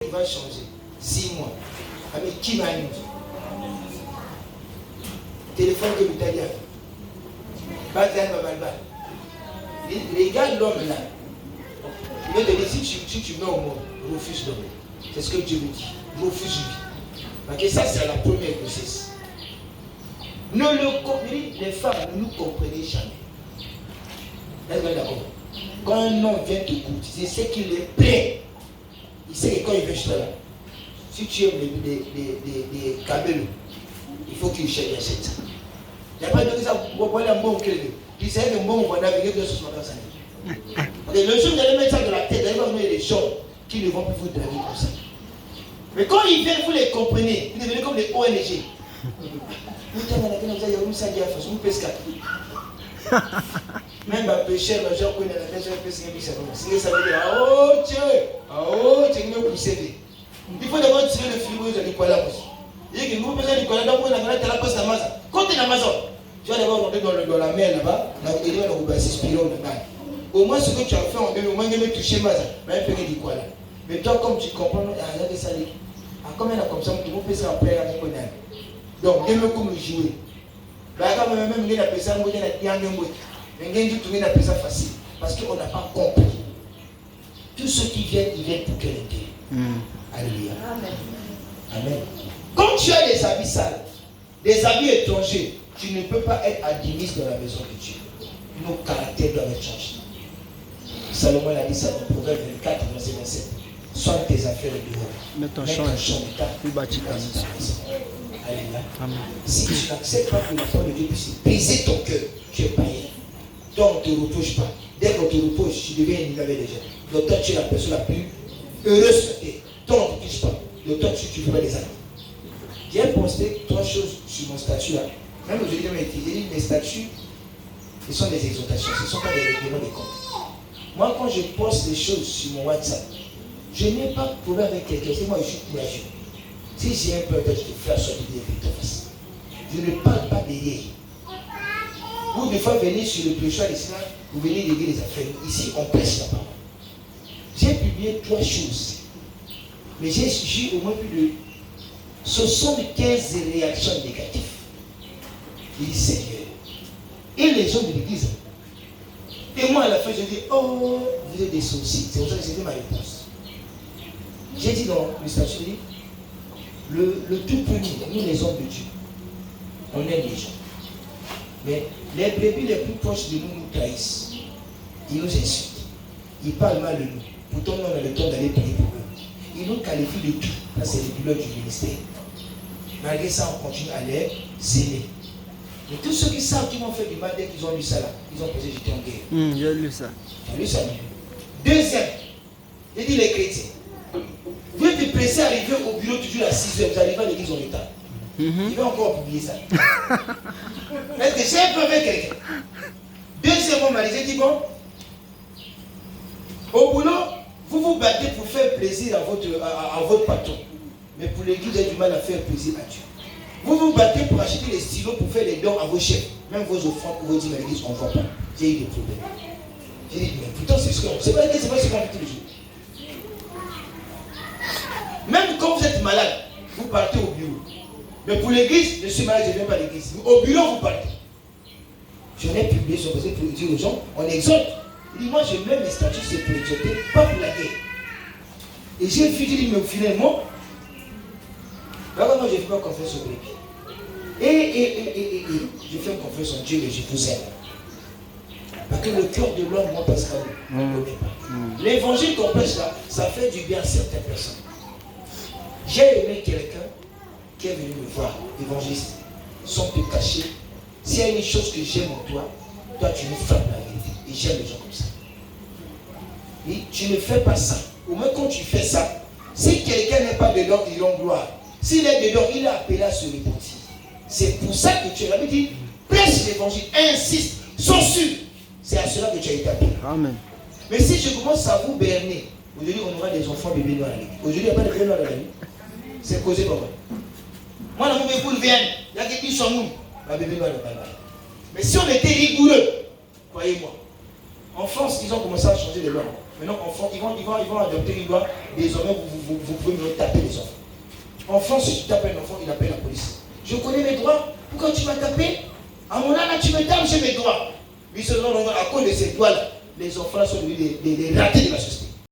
Il va changer. 6 mois. Avec qui m'a dit? Téléphone que l'Italien. Regarde l'homme là. Il va te dire, si tu mets au monde, refuse l'homme. C'est ce que Dieu me dit. Refuse lui. Parce que ça, c'est la première grossesse. Les femmes ne nous comprennent jamais. Est-ce que d'accord? Quand un homme vient te courtiser, c'est qu'il est prêt. Il sait que quand il vient chez toi là, si tu aimes les cabellos, il faut qu'il achète. Il n'y a pas de ça. Il sait que bon, on va naviguer de ce matin. Le jour où vous allez mettre ça dans la tête, vous allez mettre des gens qui ne vont plus vous draguer comme ça. Mais quand ils viennent, vous les comprenez. Vous devenez comme les ONG. Même un pécheur, les gens connaissent la maison, ça veut dire, oh Dieu, il faut d'abord tirer le frigo de Nicolas. Il dit que nous besoin de Nicolas, donc on a la place de Amazon. Quand tu es dans Amazon, tu vas d'abord rentrer dans la mer là-bas, il va s'inspirer là-bas. Au moins ce que tu as fait, au moins il va toucher Mazan, mais il peut dire quoi là. Mais toi, comme tu comprends, regarde ça, comme elle a comme ça, tu peux faire après la reconnaître. Donc, il me comme jouer. Quand même, il a fait ça, il a dit, il a fait ça facile. Parce qu'on n'a pas compris. Tous ceux qui viennent, ils viennent pour quel intérêt? Alléluia. Amen. Quand tu as des habits sales, des habits étrangers, tu ne peux pas être administre dans la maison de Dieu. Nos caractères doivent être changés. Salomon a dit ça dans Proverbe 24, verset 27. Soigne tes affaires dehors. Mets ton champ d'état. Puis bâtis ta maison. Alléluia. Si tu n'acceptes pas que la foi de Dieu puisse briser ton cœur, tu es païen. Toi, on ne te reproche pas. Dès qu'on te reproche, tu deviens ennemi avec les gens. Donc toi, tu es la personne la plus heureuse sur terre. Toi, on ne te touche pas. Donc toi, tu ne fais pas des actes. J'ai posté 3 choses sur mon statut là. Même aujourd'hui, j'ai dit mes statuts, ce sont des exhortations, ce ne sont pas des règlements de compte. Moi, quand je poste des choses sur mon WhatsApp, je n'ai pas de problème avec quelqu'un. C'est moi, je suis courageux. Si j'ai un peu, je te fais sortir des face. Je ne parle pas derrière. Vous, des fois, venez sur le prêchoir ici, vous venez régler les affaires. Ici, on prêche la parole. J'ai publié 3 choses. Mais j'ai eu au moins plus de 75 réactions négatives. Il dit, Seigneur. Et les gens de l'église. Et moi, à la fin, je dis, oh, vous êtes des sorciers. C'est pour ça que c'était ma réponse. J'ai dit dans le statut, le tout premier, nous les hommes de Dieu, on aime les gens. Mais les brebis les plus proches de nous nous trahissent. Ils nous insultent. Ils parlent mal de nous. Pourtant, nous, on a le temps d'aller prier pour eux. Ils nous qualifient de tout. Là, c'est les douleurs du ministère. Malgré ça, on continue à les aimer. Et tous ceux qui savent qu'ils m'ont fait du mal dès qu'ils ont lu ça là, ils ont pensé que j'étais en guerre. J'ai lu ça. J'ai lu ça. Deuxième, j'ai dit les chrétiens. Vous êtes pressés à arriver au bureau toujours à 6h, vous arrivez à l'église en retard. Il va encore publier ça. Est-ce que j'ai un peu avec quelqu'un? Deuxièmement, j'ai dit bon, au boulot, vous vous battez pour faire plaisir à votre patron. Mais pour l'église, vous avez du mal à faire plaisir à Dieu. Vous vous battez pour acheter les stylos pour faire les dons à vos chefs. Même vos offrandes, pour vous dire à l'église, on ne voit pas. J'ai eu des problèmes. J'ai dit, mais pourtant, c'est ce qu'on fait tous les jours. Même quand vous êtes malade, vous partez au bureau. Mais pour l'église, je suis malade, je ne viens pas à l'église. Au bureau, vous partez. Je n'ai publié sur le pour dire aux gens, on exhorte. Il dit, moi, je mets mes statuts, c'est pour exhorter, pas pour la guerre. Et j'ai vu, il dit, mais finalement, là, moi, je fais ma conférence au bébé. Et je fais une conférence en Dieu et je vous aime. Parce que le cœur de l'homme, moi, parce qu'on ne connaît pas. L'évangile qu'on prêche là, ça fait du bien à certaines personnes. J'ai aimé quelqu'un qui est venu me voir, évangéliste, sans te cacher. S'il y a une chose que j'aime en toi, toi tu me frappes la vérité. Et j'aime les gens comme ça. Et tu ne fais pas ça. Au moins quand tu fais ça, si quelqu'un n'est pas dedans, il rend gloire. S'il est dedans, il est appelé à se repentir. C'est pour ça que tu es là. Il dit, prêche l'évangile, insiste, sois sûr. C'est à cela que tu as été appelé. Amen. Mais si je commence à vous berner, aujourd'hui on aura des enfants bébés noirs à l'église. Aujourd'hui il n'y a pas de bébés noirs à l'église. C'est causé par moi. Moi, dans mon bébé vient, il y a quelqu'un qui sont mou. Ma bébé noir n'est pas là. Mais si on était rigoureux, croyez-moi, en France, ils ont commencé à changer de loi. Maintenant, enfants, ils vont adopter une loi. Désormais, vous pouvez me taper les enfants. En France, si tu tapes un enfant, il appelle la police. Je connais mes droits. Pourquoi tu m'as tapé? À mon âge, tu me tapes, j'ai mes droits. Mais seulement, à cause de ces droits-là, les enfants sont devenus des ratés de la société.